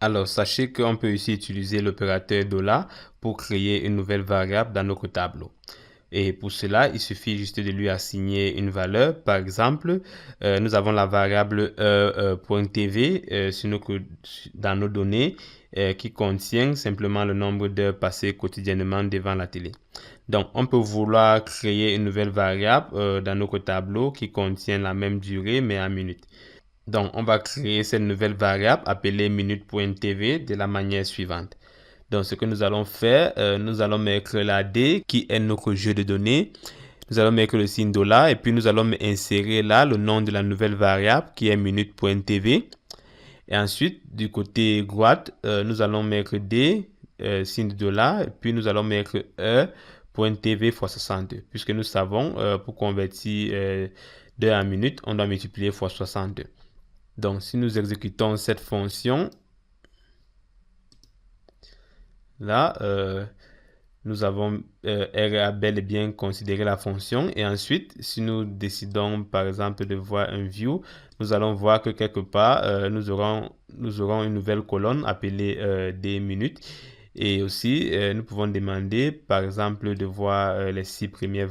Alors, sachez qu'on peut aussi utiliser l'opérateur $, pour créer une nouvelle variable dans notre tableau. Et pour cela, il suffit juste de lui assigner une valeur. Par exemple, nous avons la variable .tv dans nos données qui contient simplement le nombre d'heures passées quotidiennement devant la télé. Donc, on peut vouloir créer une nouvelle variable dans notre tableau qui contient la même durée mais en minutes. Donc, on va créer cette nouvelle variable appelée minute.tv de la manière suivante. Donc, ce que nous allons faire, nous allons mettre la D qui est notre jeu de données. Nous allons mettre le signe $, et puis nous allons insérer là le nom de la nouvelle variable qui est minute.tv. Et ensuite, du côté droite, nous allons mettre D, signe de $, et puis nous allons mettre E.tv fois 62. Puisque nous savons, pour convertir d'heure en minute, on doit multiplier fois 62. Donc, si nous exécutons cette fonction, là, nous avons R a bel et bien considéré la fonction. Et ensuite, si nous décidons, par exemple, de voir un view, nous allons voir que quelque part, nous aurons une nouvelle colonne appelée des minutes. Et aussi, nous pouvons demander, par exemple, de voir les 6 premières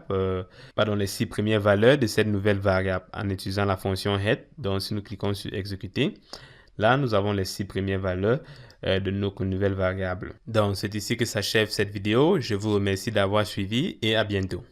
les 6 premières valeurs de cette nouvelle variable en utilisant la fonction head. Donc, si nous cliquons sur exécuter, là, nous avons les 6 premières valeurs de notre nouvelle variable. Donc, c'est ici que s'achève cette vidéo. Je vous remercie d'avoir suivi et à bientôt.